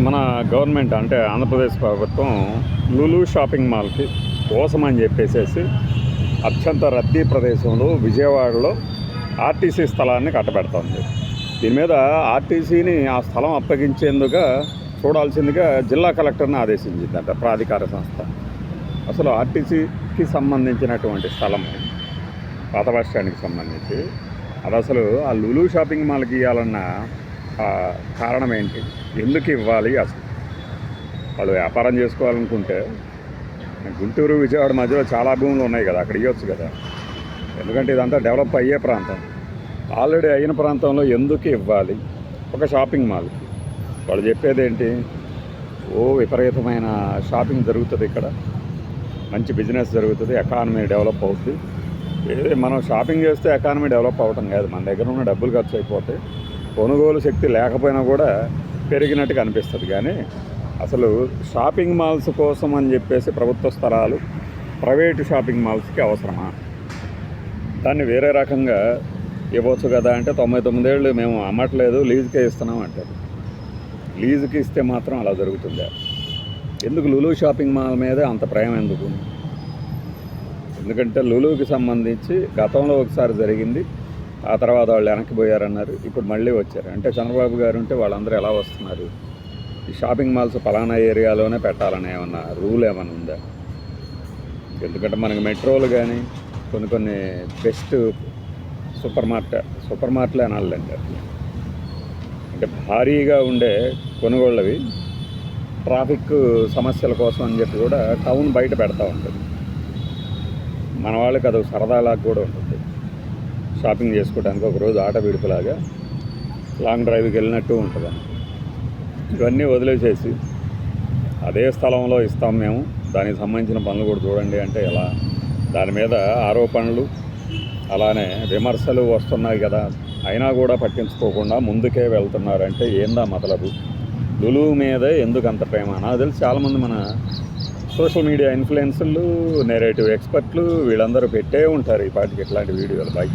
మన గవర్నమెంట్ అంటే ఆంధ్రప్రదేశ్ ప్రభుత్వం లులు షాపింగ్ మాల్కి కోసమని చెప్పేసి అత్యంత రద్దీ ప్రదేశంలో విజయవాడలో ఆర్టీసీ స్థలాన్ని కట్టబెడుతోంది. దీని మీద ఆర్టీసీని ఆ స్థలం అప్పగించేందుకు చూడాల్సిందిగా జిల్లా కలెక్టర్ని ఆదేశించిందంట ప్రాధికార సంస్థ. అసలు ఆర్టీసీకి సంబంధించినటువంటి స్థలం పాత బస్ స్టాండ్కి సంబంధించి అది అసలు ఆ లులు షాపింగ్ మాల్కి ఇవ్వాలన్న కారణం ఏంటి, ఎందుకు ఇవ్వాలి? అసలు వాళ్ళు వ్యాపారం చేసుకోవాలనుకుంటే గుంటూరు విజయవాడ మధ్యలో చాలా భూములు ఉన్నాయి కదా, అక్కడ ఇవ్వచ్చు కదా. ఎందుకంటే ఇదంతా డెవలప్ అయ్యే ప్రాంతం, ఆల్రెడీ అయిన ప్రాంతంలో ఎందుకు ఇవ్వాలి ఒక షాపింగ్ మాల్కి? వాళ్ళు చెప్పేది ఏంటి, విపరీతమైన షాపింగ్ జరుగుతుంది ఇక్కడ, మంచి బిజినెస్ జరుగుతుంది, ఎకానమీ డెవలప్ అవుతుంది. మనం షాపింగ్ చేస్తే ఎకానమీ డెవలప్ అవ్వటం కాదు, మన దగ్గర ఉన్న డబ్బులు ఖర్చు అయిపోతాయి, కొనుగోలు శక్తి లేకపోయినా కూడా పెరిగినట్టుగా అనిపిస్తుంది. కానీ అసలు షాపింగ్ మాల్స్ కోసం అని చెప్పేసి ప్రభుత్వ స్థలాలు ప్రైవేటు షాపింగ్ మాల్స్కి అవసరమా? దాన్ని వేరే రకంగా ఇవ్వచ్చు కదా అంటే 99 ఏళ్ళు మేము అమ్మట్లేదు, లీజుకే ఇస్తున్నాం అంటారు. లీజుకి ఇస్తే మాత్రం అలా జరుగుతుందా? ఎందుకు లులు షాపింగ్ మాల్ మీద అంత ప్రేమ ఎందుకు? ఎందుకంటే లులుకి సంబంధించి గతంలో ఒకసారి జరిగింది, ఆ తర్వాత వాళ్ళు వెనక్కి పోయారన్నారు, ఇప్పుడు మళ్ళీ వచ్చారు. అంటే చంద్రబాబు గారు ఉంటే వాళ్ళందరూ ఎలా వస్తున్నారు? ఈ షాపింగ్ మాల్స్ పలానా ఏరియాలోనే పెట్టాలని ఏమన్నా రూల్ ఏమైనా ఉందా? ఎందుకంటే మనకి మెట్రోలు కానీ కొన్ని బెస్ట్ సూపర్ మార్కెట్లే అనాలండి. అంటే భారీగా ఉండే కొనుగోళ్ళవి ట్రాఫిక్ సమస్యల కోసం అని చెప్పి కూడా టౌన్ బయట పెడతా ఉంటుంది. మన వాళ్ళకి అది సరదాలాగా కూడా ఉంటుంది, షాపింగ్ చేసుకోవడానికి ఒకరోజు ఆట విడుపులాగా లాంగ్ డ్రైవ్కి వెళ్ళినట్టు ఉంటుంది. ఇవన్నీ వదిలేసేసి అదే స్థలంలో ఇస్తాం మేము, దానికి సంబంధించిన పనులు కూడా చూడండి అంటే ఎలా? దాని మీద ఆరోపణలు అలానే విమర్శలు వస్తున్నాయి కదా, అయినా కూడా పట్టించుకోకుండా ముందుకే వెళ్తున్నారంటే ఏందా మతలబు? లులు మీదే ఎందుకు అంత ప్రేమ? నాకు తెలిసి చాలామంది మన సోషల్ మీడియా ఇన్ఫ్లుయెన్సర్లు, నెరేటివ్ ఎక్స్పర్ట్లు వీళ్ళందరూ పెట్టే ఉంటారు ఈ పాటికి ఇట్లాంటి వీడియోలు. బాయ్.